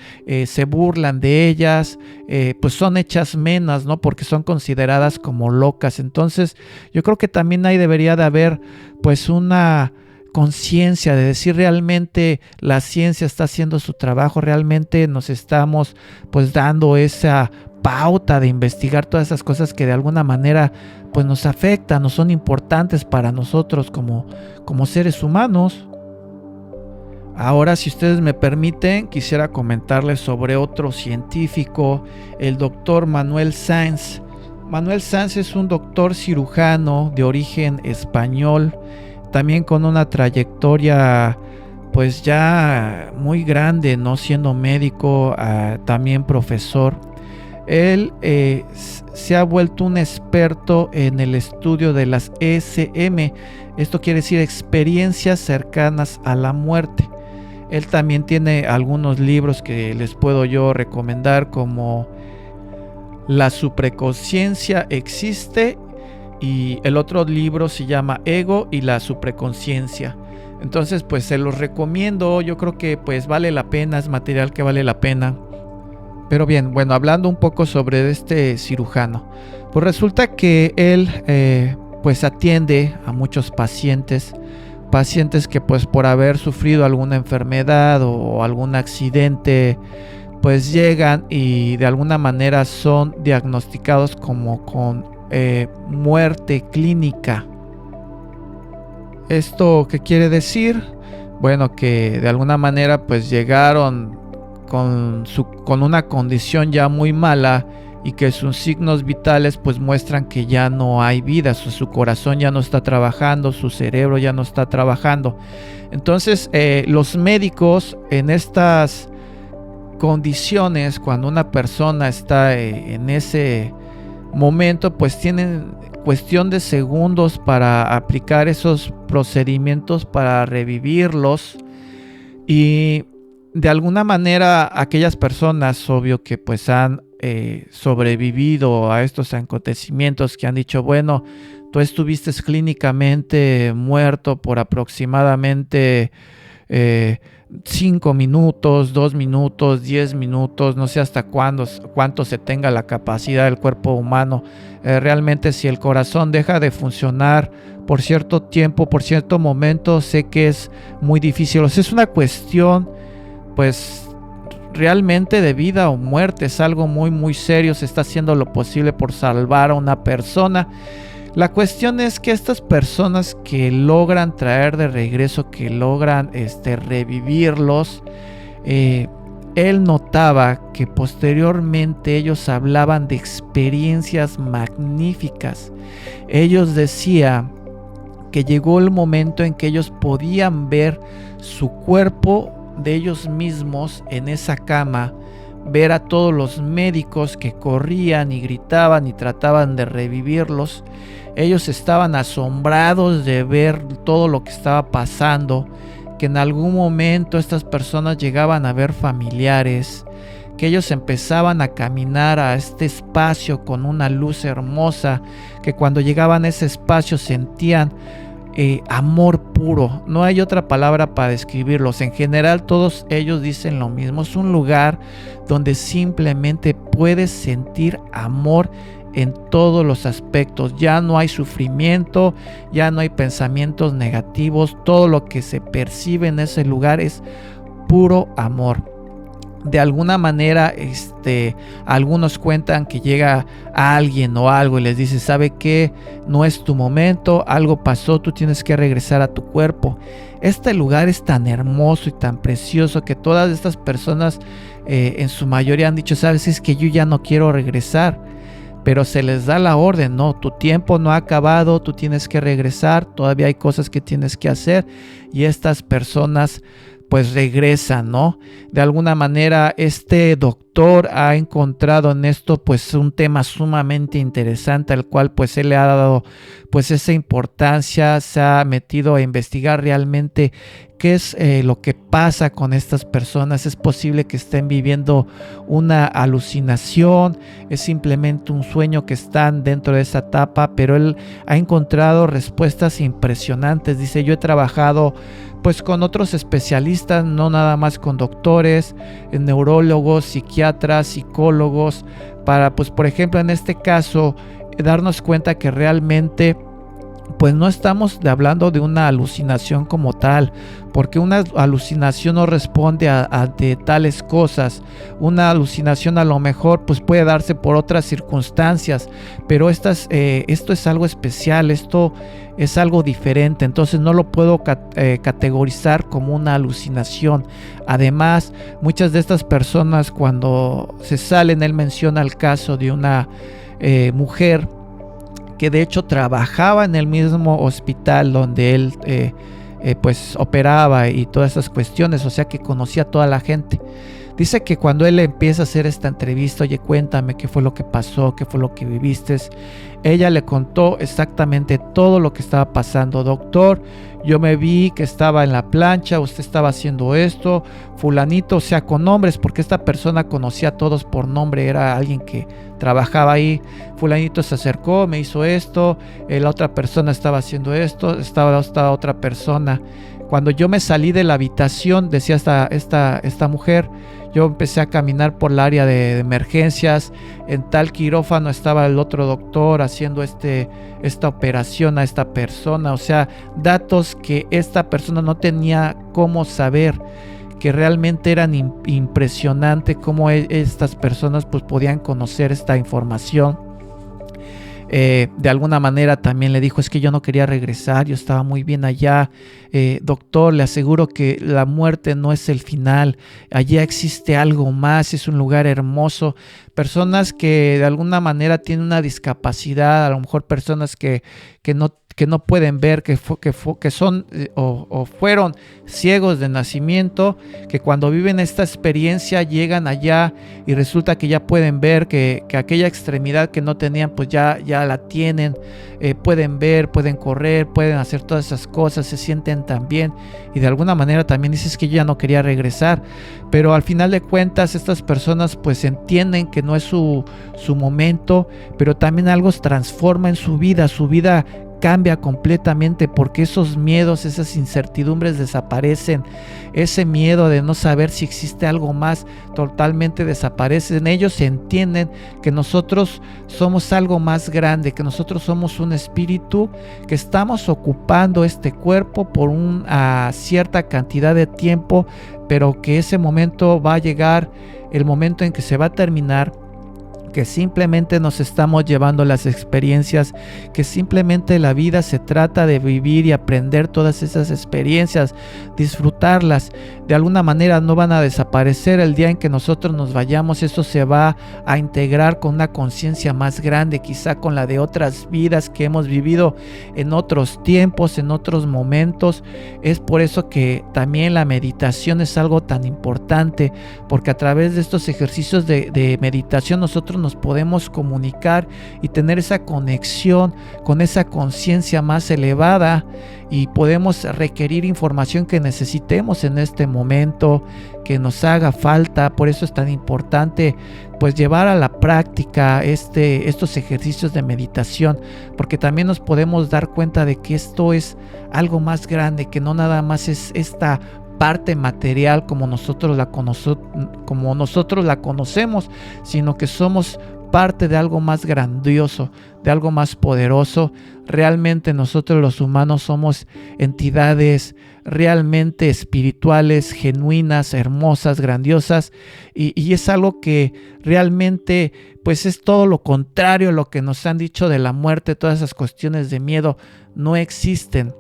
se burlan de ellas, pues son hechas menos, ¿no? Porque son consideradas como locas. Entonces yo creo que también ahí debería de haber pues una conciencia de decir realmente la ciencia está haciendo su trabajo, realmente nos estamos pues dando esa pauta de investigar todas esas cosas que de alguna manera pues nos afectan, no son importantes para nosotros como seres humanos. Ahora, si ustedes me permiten, quisiera comentarles sobre otro científico, el doctor Manuel Sanz. Manuel Sanz es un doctor cirujano de origen español, también con una trayectoria pues ya muy grande, no siendo médico, también profesor. Él se ha vuelto un experto en el estudio de las ECM, esto quiere decir experiencias cercanas a la muerte. Él también tiene algunos libros que les puedo yo recomendar, como La supraconsciencia existe, y el otro libro se llama Ego y la supraconsciencia. Entonces pues se los recomiendo, yo creo que pues vale la pena, es material que vale la pena. Pero bien, bueno, hablando un poco sobre este cirujano, pues resulta que él pues atiende a muchos pacientes que pues por haber sufrido alguna enfermedad o algún accidente pues llegan y de alguna manera son diagnosticados como con muerte clínica. ¿Esto qué quiere decir? Bueno, que de alguna manera pues llegaron con una condición ya muy mala y que sus signos vitales pues muestran que ya no hay vida, su corazón ya no está trabajando, su cerebro ya no está trabajando. Entonces los médicos en estas condiciones, cuando una persona está en ese momento, pues tienen cuestión de segundos para aplicar esos procedimientos para revivirlos. Y de alguna manera aquellas personas, obvio que pues han sobrevivido a estos acontecimientos, que han dicho, bueno, tú estuviste clínicamente muerto por aproximadamente 5 minutos, 2 minutos, 10 minutos, no sé hasta cuánto se tenga la capacidad del cuerpo humano. Realmente si el corazón deja de funcionar por cierto tiempo, por cierto momento, sé que es muy difícil. O sea, es una cuestión pues realmente de vida o muerte, es algo muy muy serio, se está haciendo lo posible por salvar a una persona. La cuestión es que estas personas que logran traer de regreso, que logran revivirlos, él notaba que posteriormente ellos hablaban de experiencias magníficas. Ellos decían que llegó el momento en que ellos podían ver su cuerpo de ellos mismos en esa cama, ver a todos los médicos que corrían y gritaban y trataban de revivirlos. Ellos estaban asombrados de ver todo lo que estaba pasando, que en algún momento estas personas llegaban a ver familiares, que ellos empezaban a caminar a este espacio con una luz hermosa, que cuando llegaban a ese espacio sentían amor puro. No hay otra palabra para describirlos. En general todos ellos dicen lo mismo, es un lugar donde simplemente puedes sentir amor en todos los aspectos. Ya no hay sufrimiento, ya no hay pensamientos negativos, todo lo que se percibe en ese lugar es puro amor. De alguna manera algunos cuentan que llega alguien o algo y les dice, ¿sabe qué? No es tu momento, algo pasó, tú tienes que regresar a tu cuerpo. Este lugar es tan hermoso y tan precioso que todas estas personas en su mayoría han dicho, ¿sabes? Es que yo ya no quiero regresar. pero se les da la orden, no, tu tiempo no ha acabado, tú tienes que regresar, todavía hay cosas que tienes que hacer, y estas personas pues regresan, ¿no? De alguna manera este doctor ha encontrado en esto pues un tema sumamente interesante, al cual pues él le ha dado pues esa importancia, se ha metido a investigar realmente qué es lo que pasa con estas personas. Es posible que estén viviendo una alucinación, es simplemente un sueño que están dentro de esa etapa, pero él ha encontrado respuestas impresionantes. Dice, yo he trabajado pues con otros especialistas, no nada más con doctores, neurólogos, psiquiatras, psicólogos, para pues por ejemplo en este caso darnos cuenta que realmente pues no estamos hablando de una alucinación como tal, porque una alucinación no responde a de tales cosas. Una alucinación a lo mejor pues puede darse por otras circunstancias, pero esto es algo especial, esto es algo diferente, entonces no lo puedo categorizar como una alucinación. Además, muchas de estas personas cuando se salen, él menciona el caso de una mujer que de hecho trabajaba en el mismo hospital donde él pues operaba y todas esas cuestiones, o sea que conocía a toda la gente. Dice que cuando él empieza a hacer esta entrevista, oye, cuéntame qué fue lo que pasó, qué fue lo que viviste, ella le contó exactamente todo lo que estaba pasando. Doctor, yo me vi que estaba en la plancha, usted estaba haciendo esto, fulanito, o sea, con nombres, porque esta persona conocía a todos por nombre, era alguien que trabajaba ahí. Fulanito se acercó, me hizo esto, la otra persona estaba haciendo esto, estaba esta otra persona. Cuando yo me salí de la habitación, decía esta mujer, yo empecé a caminar por el área de emergencias. En tal quirófano estaba el otro doctor haciendo esta operación a esta persona. O sea, datos que esta persona no tenía cómo saber, que realmente eran impresionante cómo estas personas pues podían conocer esta información. De alguna manera también le dijo, es que yo no quería regresar, yo estaba muy bien allá, doctor, le aseguro que la muerte no es el final, allá existe algo más, es un lugar hermoso. Personas que de alguna manera tienen una discapacidad, a lo mejor personas que no pueden ver, que son o fueron ciegos de nacimiento, que cuando viven esta experiencia llegan allá y resulta que ya pueden ver, que aquella extremidad que no tenían pues ya la tienen, pueden ver, pueden correr, pueden hacer todas esas cosas, se sienten tan bien, y de alguna manera también dices que yo ya no quería regresar, pero al final de cuentas estas personas pues entienden que no es su momento, pero también algo se transforma en su vida cambia completamente, porque esos miedos, esas incertidumbres desaparecen. Ese miedo de no saber si existe algo más totalmente desaparece. Ellos entienden que nosotros somos algo más grande, que nosotros somos un espíritu, que estamos ocupando este cuerpo por una cierta cantidad de tiempo, pero que ese momento va a llegar, el momento en que se va a terminar, que simplemente nos estamos llevando las experiencias, que simplemente la vida se trata de vivir y aprender todas esas experiencias, disfrutarlas. De alguna manera no van a desaparecer. El día en que nosotros nos vayamos, eso se va a integrar con una conciencia más grande, quizá con la de otras vidas que hemos vivido en otros tiempos, en otros momentos. Es por eso que también la meditación es algo tan importante, porque a través de estos ejercicios de meditación nosotros nos podemos comunicar y tener esa conexión con esa conciencia más elevada, y podemos requerir información que necesitemos en este momento, que nos haga falta. Por eso es tan importante pues llevar a la práctica estos ejercicios de meditación, porque también nos podemos dar cuenta de que esto es algo más grande, que no nada más es esta parte material como nosotros la conocemos, sino que somos parte de algo más grandioso, de algo más poderoso. Realmente nosotros los humanos somos entidades realmente espirituales, genuinas, hermosas, grandiosas, y es algo que realmente pues es todo lo contrario a lo que nos han dicho de la muerte. Todas esas cuestiones de miedo no existen.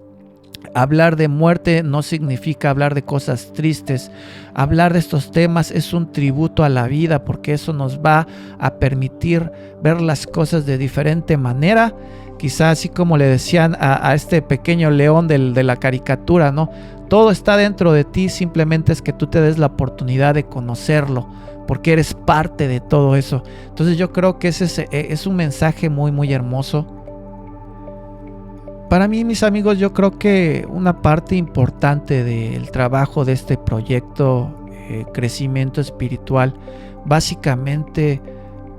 Hablar de muerte no significa hablar de cosas tristes. Hablar de estos temas es un tributo a la vida, porque eso nos va a permitir ver las cosas de diferente manera. Quizás así como le decían a este pequeño león de la caricatura, ¿no? Todo está dentro de ti, simplemente es que tú te des la oportunidad de conocerlo, porque eres parte de todo eso. Entonces yo creo que ese es un mensaje muy, muy hermoso. Para mí, mis amigos, yo creo que una parte importante del trabajo de este proyecto, crecimiento espiritual, básicamente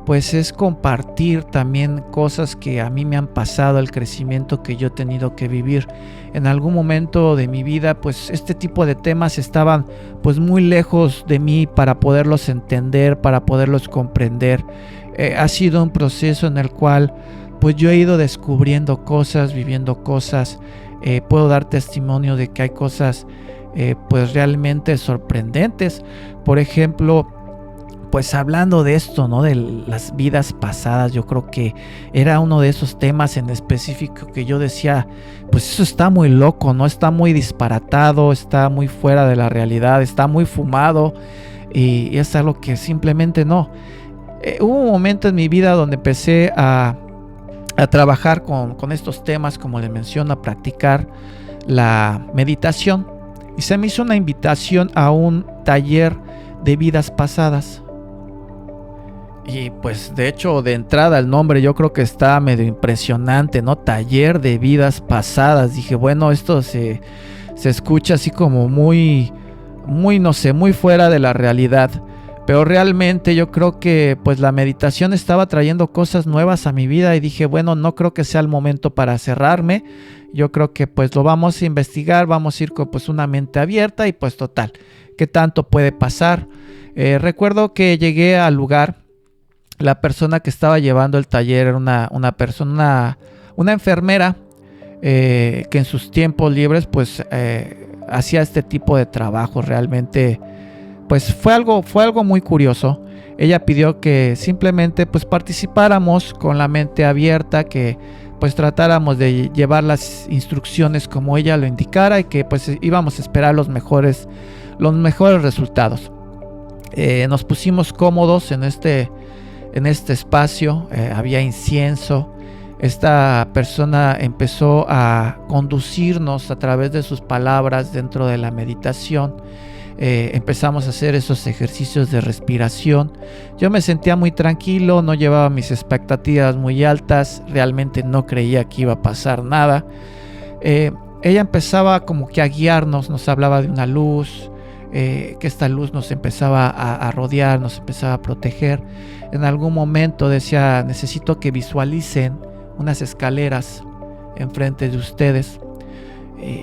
pues es compartir también cosas que a mí me han pasado, el crecimiento que yo he tenido que vivir. En algún momento de mi vida, pues este tipo de temas estaban pues muy lejos de mí para poderlos entender, para poderlos comprender. Ha sido un proceso en el cual pues yo he ido descubriendo cosas, viviendo cosas. Puedo dar testimonio de que hay cosas pues realmente sorprendentes. Por ejemplo, pues hablando de esto, ¿no? De las vidas pasadas, yo creo que era uno de esos temas en específico que yo decía, pues eso está muy loco, ¿no? Está muy disparatado, está muy fuera de la realidad, está muy fumado, y es algo que simplemente no. Hubo un momento en mi vida donde empecé a trabajar con estos temas, como les menciono, a practicar la meditación, y se me hizo una invitación a un taller de vidas pasadas. Y pues de hecho, de entrada el nombre yo creo que está medio impresionante, ¿no? Taller de vidas pasadas. Dije, bueno, esto se escucha así como muy, no sé, muy fuera de la realidad. Pero realmente yo creo que pues la meditación estaba trayendo cosas nuevas a mi vida, y dije, bueno, no creo que sea el momento para cerrarme. Yo creo que pues lo vamos a investigar, vamos a ir con pues una mente abierta, y pues total, ¿qué tanto puede pasar? Recuerdo que llegué al lugar. La persona que estaba llevando el taller era una enfermera, que en sus tiempos libres pues hacía este tipo de trabajo. Realmente pues fue algo muy curioso. Ella pidió que simplemente pues participáramos con la mente abierta, que pues tratáramos de llevar las instrucciones como ella lo indicara, y que pues íbamos a esperar los mejores resultados. Nos pusimos cómodos en este espacio. Había incienso. Esta persona empezó a conducirnos a través de sus palabras dentro de la meditación. Empezamos a hacer esos ejercicios de respiración. Yo me sentía muy tranquilo, no llevaba mis expectativas muy altas, realmente no creía que iba a pasar nada. Ella empezaba como que a guiarnos, nos hablaba de una luz, que esta luz nos empezaba a rodear, nos empezaba a proteger. En algún momento decía, necesito que visualicen unas escaleras enfrente de ustedes.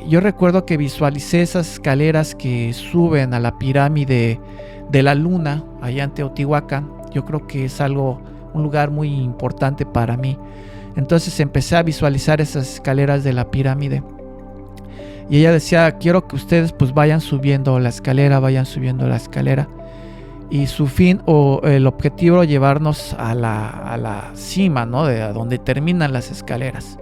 Yo recuerdo que visualicé esas escaleras que suben a la pirámide de la luna allá en Teotihuacán. Yo creo que es un lugar muy importante para mí. Entonces empecé a visualizar esas escaleras de la pirámide. Y ella decía, quiero que ustedes pues vayan subiendo la escalera. Y su fin o el objetivo es llevarnos a la cima, ¿no? De a donde terminan las escaleras.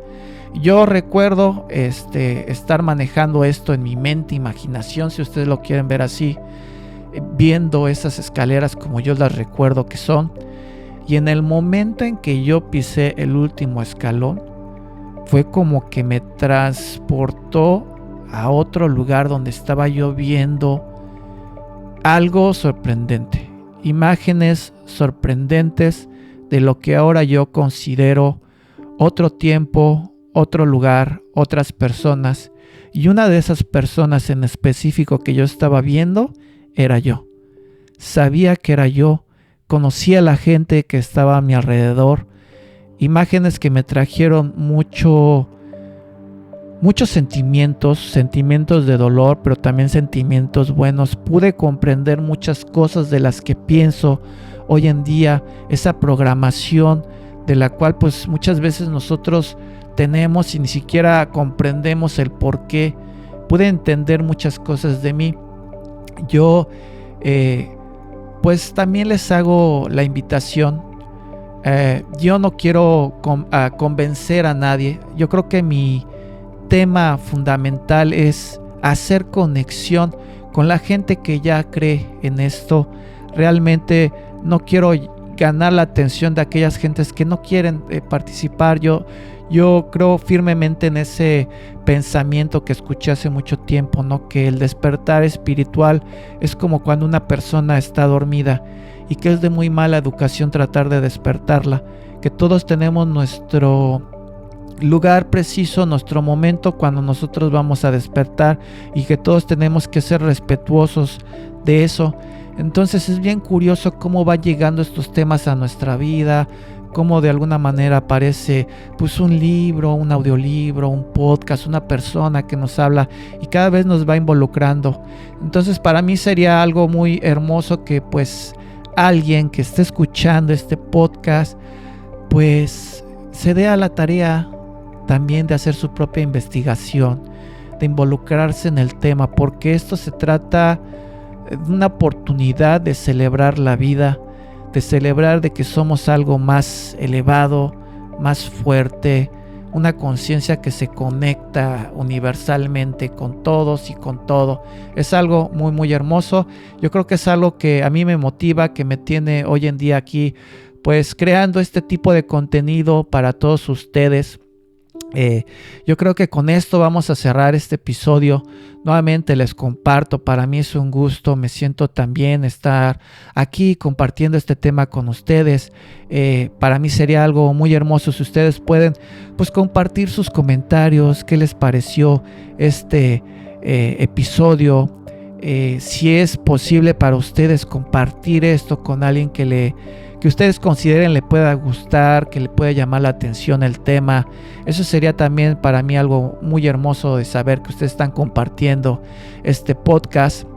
Yo recuerdo estar manejando esto en mi mente, imaginación, si ustedes lo quieren ver así, viendo esas escaleras como yo las recuerdo que son. Y en el momento en que yo pisé el último escalón, fue como que me transportó a otro lugar donde estaba yo viendo algo sorprendente, imágenes sorprendentes de lo que ahora yo considero otro tiempo, otro lugar, otras personas. Y una de esas personas en específico que yo estaba viendo era yo. Sabía que era yo, conocía a la gente que estaba a mi alrededor. Imágenes que me trajeron muchos sentimientos de dolor, pero también sentimientos buenos. Pude comprender muchas cosas de las que pienso hoy en día, esa programación de la cual pues muchas veces nosotros tenemos y ni siquiera comprendemos el por qué. Pude entender muchas cosas de mí. Yo pues también les hago la invitación. Yo no quiero convencer a nadie. Yo creo que mi tema fundamental es hacer conexión con la gente que ya cree en esto. Realmente no quiero ganar la atención de aquellas gentes que no quieren participar. Yo creo firmemente en ese pensamiento que escuché hace mucho tiempo, ¿no? Que el despertar espiritual es como cuando una persona está dormida y que es de muy mala educación tratar de despertarla, que todos tenemos nuestro lugar preciso, nuestro momento cuando nosotros vamos a despertar y que todos tenemos que ser respetuosos de eso. Entonces es bien curioso cómo van llegando estos temas a nuestra vida, cómo de alguna manera aparece pues un libro, un audiolibro, un podcast, una persona que nos habla y cada vez nos va involucrando. Entonces para mí sería algo muy hermoso que pues alguien que esté escuchando este podcast pues se dé a la tarea también de hacer su propia investigación, de involucrarse en el tema, porque esto se trata de una oportunidad de celebrar la vida, de celebrar de que somos algo más elevado, más fuerte, una conciencia que se conecta universalmente con todos y con todo. Es algo muy muy hermoso. Yo creo que es algo que a mí me motiva, que me tiene hoy en día aquí pues creando este tipo de contenido para todos ustedes. Yo creo que con esto vamos a cerrar este episodio. Nuevamente les comparto, para mí es un gusto, me siento también estar aquí compartiendo este tema con ustedes. Para mí sería algo muy hermoso si ustedes pueden pues compartir sus comentarios, qué les pareció este episodio. Si es posible para ustedes compartir esto con alguien que ustedes consideren le pueda gustar, que le pueda llamar la atención el tema. Eso sería también para mí algo muy hermoso de saber que ustedes están compartiendo este podcast.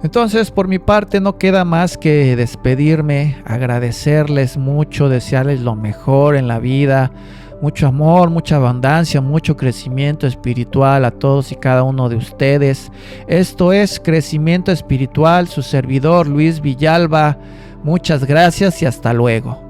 Entonces, por mi parte no queda más que despedirme, agradecerles mucho, desearles lo mejor en la vida, mucho amor, mucha abundancia, mucho crecimiento espiritual a todos y cada uno de ustedes. Esto es Crecimiento Espiritual, su servidor Luis Villalba. Muchas gracias y hasta luego.